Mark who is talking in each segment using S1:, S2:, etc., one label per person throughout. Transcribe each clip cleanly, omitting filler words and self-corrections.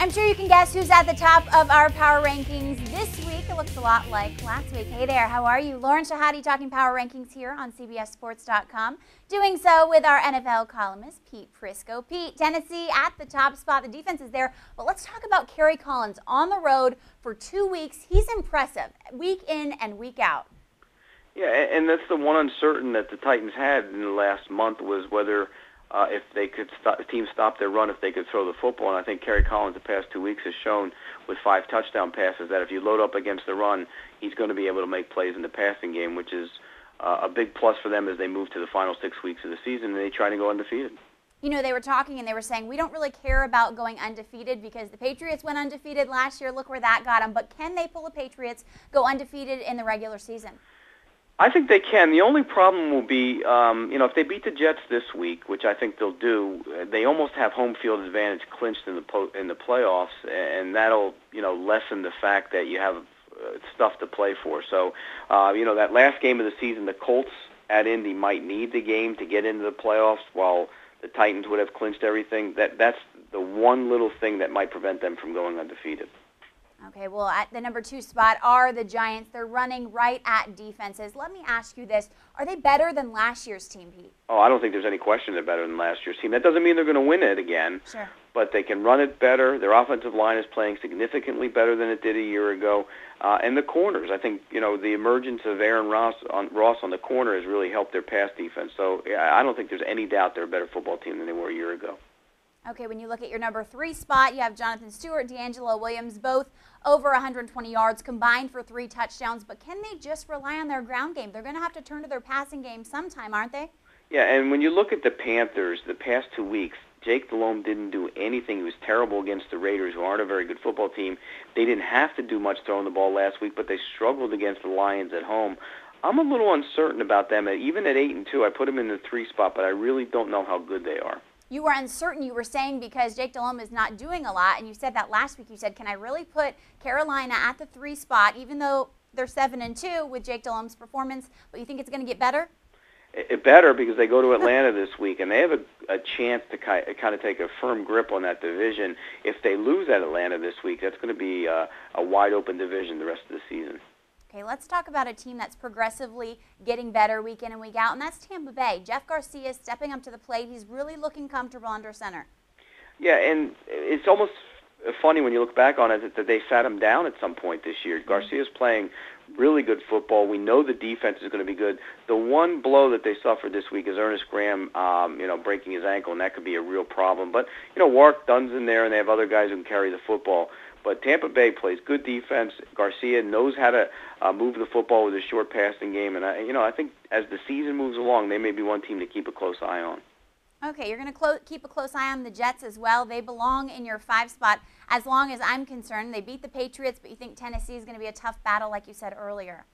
S1: I'm sure you can guess who's at the top of our power rankings this week. It looks a lot like last week. Hey there, how are you? Lauren Shehadi talking power rankings here on CBSSports.com. Doing so with our NFL columnist, Pete Prisco. Pete, Tennessee at the top spot. The defense is there. But let's talk about Kerry Collins on the road for 2 weeks. He's impressive, week in and week out.
S2: Yeah, and that's the one uncertain that the Titans had in the last month was whether if they could stop, the team stop their run, if they could throw the football. And I think Kerry Collins the past 2 weeks has shown with 5 touchdown passes that if you load up against the run, he's going to be able to make plays in the passing game, which is a big plus for them as they move to the final 6 weeks of the season and they try to go undefeated.
S1: You know, they were talking and they were saying, we don't really care about going undefeated because the Patriots went undefeated last year. Look where that got them. But can they pull the Patriots, go undefeated in the regular season?
S2: I think they can. The only problem will be, if they beat the Jets this week, which I think they'll do, they almost have home field advantage clinched in the playoffs, and that'll, lessen the fact that you have stuff to play for. So, that last game of the season, the Colts at Indy might need the game to get into the playoffs, while the Titans would have clinched everything. That's the one little thing that might prevent them from going undefeated.
S1: Okay, well, at the number 2 spot are the Giants. They're running right at defenses. Let me ask you this. Are they better than last year's team, Pete?
S2: Oh, I don't think there's any question they're better than last year's team. That doesn't mean they're going to win it again.
S1: Sure.
S2: But they can run it better. Their offensive line is playing significantly better than it did a year ago. And the corners, I think, the emergence of Aaron Ross on the corner has really helped their pass defense. So I don't think there's any doubt they're a better football team than they were a year ago.
S1: Okay, when you look at your number 3 spot, you have Jonathan Stewart, D'Angelo Williams, both over 120 yards combined for 3 touchdowns. But can they just rely on their ground game? They're going to have to turn to their passing game sometime, aren't they?
S2: Yeah, and when you look at the Panthers, the past 2 weeks, Jake Delhomme didn't do anything. He was terrible against the Raiders, who aren't a very good football team. They didn't have to do much throwing the ball last week, but they struggled against the Lions at home. I'm a little uncertain about them. Even at 8-2, I put them in the 3 spot, but I really don't know how good they are.
S1: You were uncertain, you were saying, because Jake Delhomme is not doing a lot, and you said that last week. You said, can I really put Carolina at the 3 spot, even though they're 7-2 with Jake Delhomme's performance, but you think it's going to get better?
S2: It better, because they go to Atlanta this week, and they have a chance to kind of take a firm grip on that division. If they lose at Atlanta this week, that's going to be a wide-open division the rest of the season.
S1: Okay, let's talk about a team that's progressively getting better week in and week out, and that's Tampa Bay. Jeff Garcia is stepping up to the plate. He's really looking comfortable under center. Yeah,
S2: and it's almost funny when you look back on it that they sat him down at some point this year. Garcia's playing really good football. We know the defense is going to be good. The one blow that they suffered this week is Ernest Graham, breaking his ankle, and that could be a real problem. But, Warwick Dunn's in there, and they have other guys who can carry the football. But Tampa Bay plays good defense. Garcia knows how to move the football with a short passing game. And, I think as the season moves along, they may be one team to keep a close eye on.
S1: Okay, you're going to keep a close eye on the Jets as well. They belong in your 5 spot as long as I'm concerned. They beat the Patriots, but you think Tennessee is going to be a tough battle like you said earlier.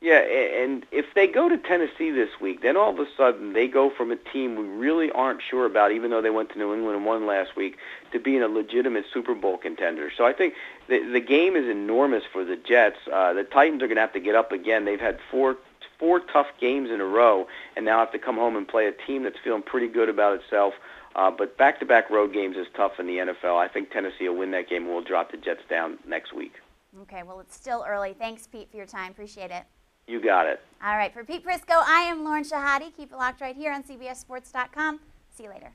S2: Yeah, and if they go to Tennessee this week, then all of a sudden they go from a team we really aren't sure about, even though they went to New England and won last week, to being a legitimate Super Bowl contender. So I think the game is enormous for the Jets. The Titans are going to have to get up again. They've had four tough games in a row, and now have to come home and play a team that's feeling pretty good about itself. But back-to-back road games is tough in the NFL. I think Tennessee will win that game and will drop the Jets down next week.
S1: Okay, well, it's still early. Thanks, Pete, for your time. Appreciate it.
S2: You got it.
S1: All right, for Pete Prisco, I am Lauren Shehadi. Keep it locked right here on CBSSports.com. See you later.